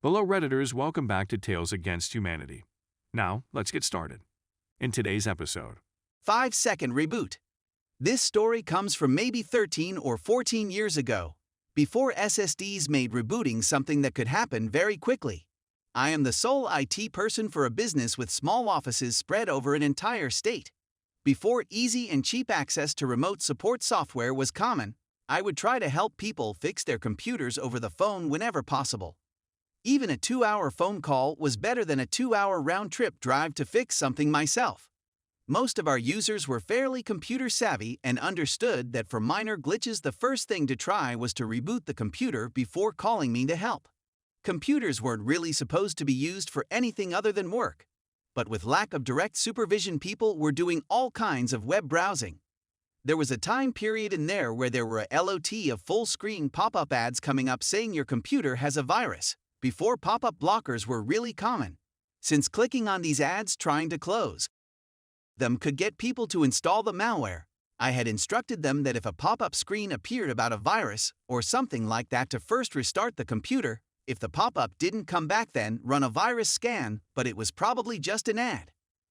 Hello Redditors, welcome back to Tales Against Humanity. Now, let's get started. In today's episode, 5-second reboot. This story comes from maybe 13 or 14 years ago, before SSDs made rebooting something that could happen very quickly. I am the sole IT person for a business with small offices spread over an entire state. Before easy and cheap access to remote support software was common, I would try to help people fix their computers over the phone whenever possible. Even a 2-hour phone call was better than a 2-hour round-trip drive to fix something myself. Most of our users were fairly computer savvy and understood that for minor glitches the first thing to try was to reboot the computer before calling me to help. Computers weren't really supposed to be used for anything other than work. But with lack of direct supervision, people were doing all kinds of web browsing. There was a time period in there where there were a lot of full-screen pop-up ads coming up saying your computer has a virus, before pop-up blockers were really common, since clicking on these ads trying to close them could get people to install the malware. I had instructed them that if a pop-up screen appeared about a virus or something like that to first restart the computer. If the pop-up didn't come back, then run a virus scan, but it was probably just an ad.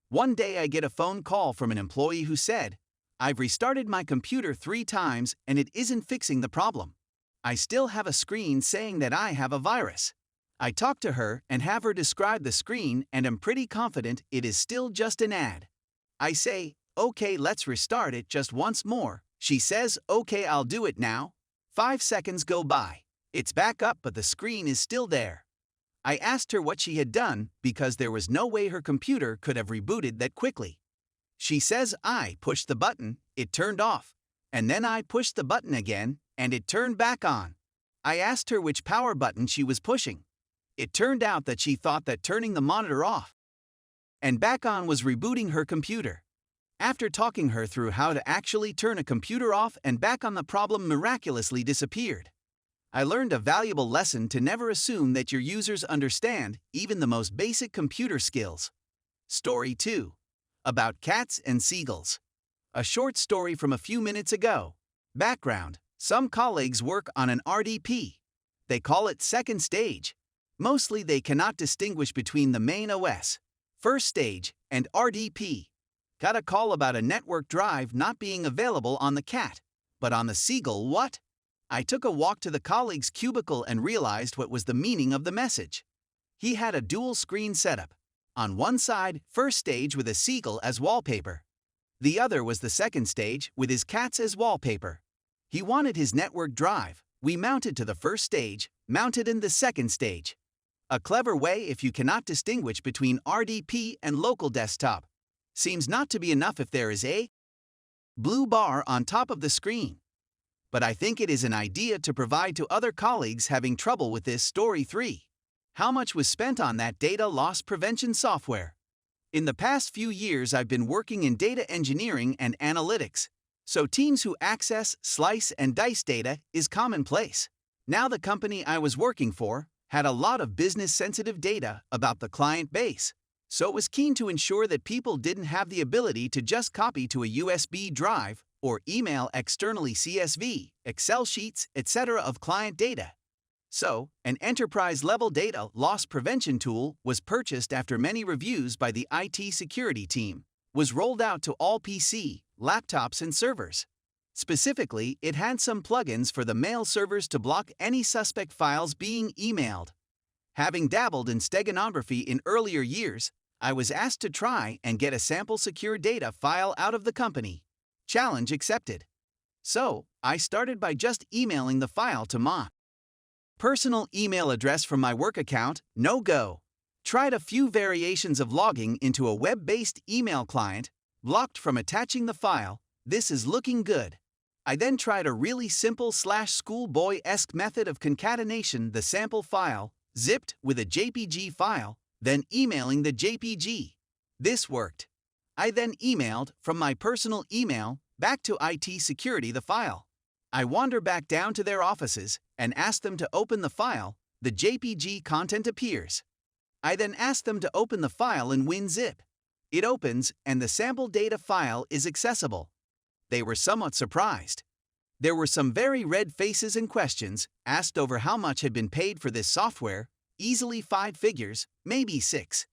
One day I get a phone call from an employee who said, "I've restarted my computer 3 times and it isn't fixing the problem. I still have a screen saying that I have a virus." I talk to her and have her describe the screen and am pretty confident it is still just an ad. I say, "Okay, let's restart it just once more." She says, "Okay, I'll do it now." 5 seconds go by. It's back up, but the screen is still there. I asked her what she had done because there was no way her computer could have rebooted that quickly. She says, "I pushed the button, it turned off, and then I pushed the button again, and it turned back on." I asked her which power button she was pushing. It turned out that she thought that turning the monitor off and back on was rebooting her computer. After talking her through how to actually turn a computer off and back on, the problem miraculously disappeared. I learned a valuable lesson to never assume that your users understand even the most basic computer skills. Story 2. About cats and seagulls. A short story from a few minutes ago. Background: some colleagues work on an RDP. They call it second stage. Mostly they cannot distinguish between the main OS, first stage, and RDP. Got a call about a network drive not being available on the cat, but on the seagull what? I took a walk to the colleague's cubicle and realized what was the meaning of the message. He had a dual screen setup. On one side, first stage with a seagull as wallpaper. The other was the second stage with his cats as wallpaper. He wanted his network drive we mounted to the first stage, mounted in the second stage. A clever way if you cannot distinguish between RDP and local desktop. Seems not to be enough if there is a blue bar on top of the screen. But I think it is an idea to provide to other colleagues having trouble with this. Story 3. How much was spent on that data loss prevention software? In the past few years I've been working in data engineering and analytics, so teams who access, slice, and dice data is commonplace. Now the company I was working for had a lot of business-sensitive data about the client base, so it was keen to ensure that people didn't have the ability to just copy to a USB drive or email externally CSV, Excel sheets, etc. of client data. So, an enterprise-level data loss prevention tool was purchased after many reviews by the IT security team, was rolled out to all PC, laptops, and servers. Specifically, it had some plugins for the mail servers to block any suspect files being emailed. Having dabbled in steganography in earlier years, I was asked to try and get a sample secure data file out of the company. Challenge accepted. So, I started by just emailing the file to my personal email address from my work account. No go. Tried a few variations of logging into a web-based email client, blocked from attaching the file. This is looking good. I then tried a really simple /schoolboy-esque method of concatenation the sample file, zipped with a JPG file, then emailing the JPG. This worked. I then emailed from my personal email back to IT security the file. I wander back down to their offices and ask them to open the file. The JPG content appears. I then ask them to open the file in WinZip. It opens and the sample data file is accessible. They were somewhat surprised. There were some very red faces and questions asked over how much had been paid for this software, easily 5 figures, maybe 6.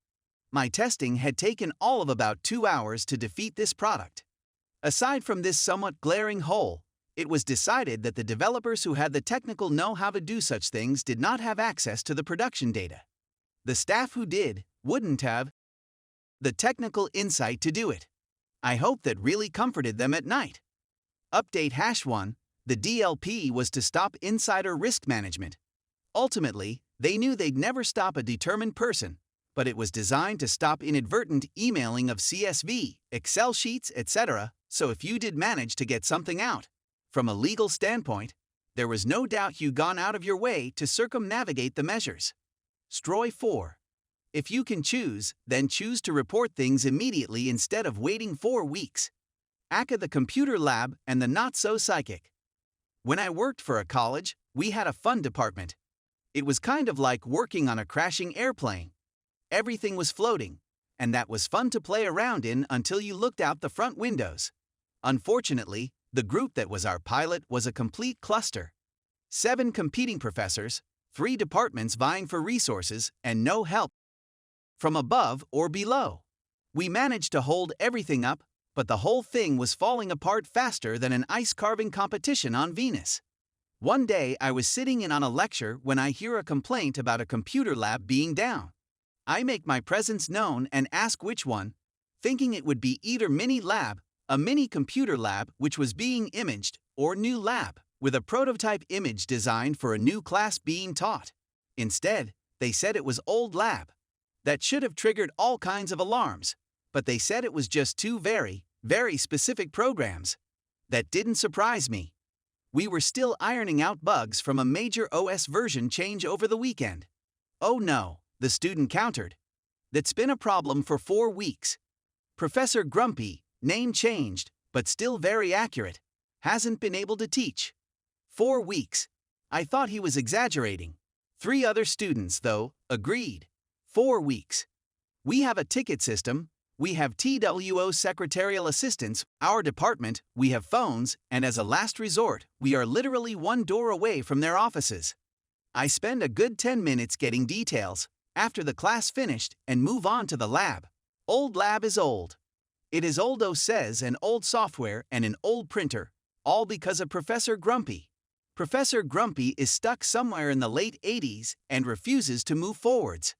My testing had taken all of about 2 hours to defeat this product. Aside from this somewhat glaring hole, it was decided that the developers who had the technical know-how to do such things did not have access to the production data. The staff who did wouldn't have the technical insight to do it. I hope that really comforted them at night. Update #1, the DLP was to stop insider risk management. Ultimately, they knew they'd never stop a determined person, but it was designed to stop inadvertent emailing of CSV, Excel sheets, etc., so if you did manage to get something out, from a legal standpoint, there was no doubt you'd gone out of your way to circumnavigate the measures. Stroy 4. If you can choose, then choose to report things immediately instead of waiting 4 weeks. aka the computer lab and the not-so-psychic. When I worked for a college, we had a fun department. It was kind of like working on a crashing airplane. Everything was floating, and that was fun to play around in until you looked out the front windows. Unfortunately, the group that was our pilot was a complete cluster. 7 competing professors, 3 departments vying for resources, and no help from above or below. We managed to hold everything up, but the whole thing was falling apart faster than an ice carving competition on Venus. One day I was sitting in on a lecture when I hear a complaint about a computer lab being down. I make my presence known and ask which one, thinking it would be either mini lab, a mini computer lab which was being imaged, or new lab, with a prototype image designed for a new class being taught. Instead, they said it was old lab. That should have triggered all kinds of alarms, but they said it was just 2 very, very specific programs. That didn't surprise me. We were still ironing out bugs from a major OS version change over the weekend. Oh no, the student countered. That's been a problem for 4 weeks. Professor Grumpy, name changed, but still very accurate, hasn't been able to teach. 4 weeks. I thought he was exaggerating. 3 other students, though, agreed. 4 weeks. We have a ticket system, we have TWO secretarial assistants, our department, we have phones, and as a last resort, we are literally 1 door away from their offices. I spend a good 10 minutes getting details, after the class finished, and move on to the lab. Old lab is old. It is oldo says an old software and an old printer, all because of Professor Grumpy. Professor Grumpy is stuck somewhere in the late 80s and refuses to move forwards.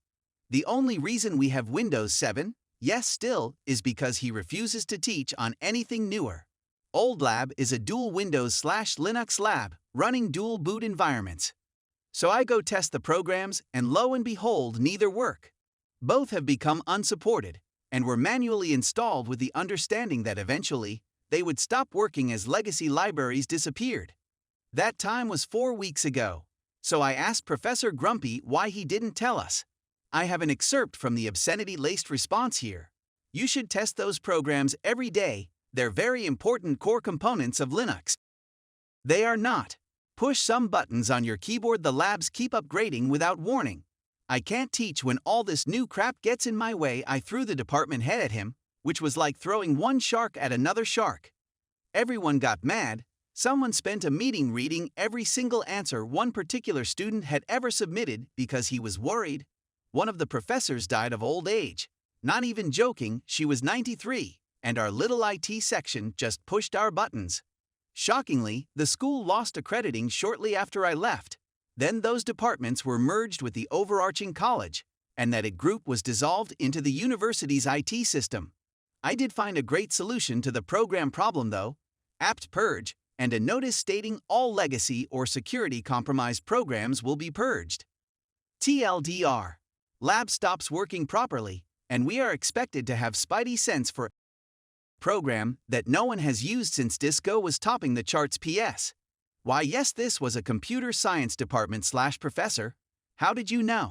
The only reason we have Windows 7, yes still, is because he refuses to teach on anything newer. Old lab is a dual Windows/Linux lab, running dual boot environments. So I go test the programs, and lo and behold, neither work. Both have become unsupported, and were manually installed with the understanding that eventually, they would stop working as legacy libraries disappeared. That time was 4 weeks ago, so I asked Professor Grumpy why he didn't tell us. I have an excerpt from the obscenity-laced response here. You should test those programs every day, they're very important core components of Linux. They are not. Push some buttons on your keyboard, the labs keep upgrading without warning. I can't teach when all this new crap gets in my way. I threw the department head at him, which was like throwing one shark at another shark. Everyone got mad. Someone spent a meeting reading every single answer one particular student had ever submitted because he was worried. One of the professors died of old age. Not even joking, she was 93, and our little IT section just pushed our buttons. Shockingly, the school lost accrediting shortly after I left. Then those departments were merged with the overarching college, and that group was dissolved into the university's IT system. I did find a great solution to the program problem though, apt purge, and a notice stating all legacy or security compromised programs will be purged. TLDR. Lab stops working properly, and we are expected to have spidey sense for a program that no one has used since Disco was topping the charts. PS. Why yes, this was a computer science department/professor. How did you know?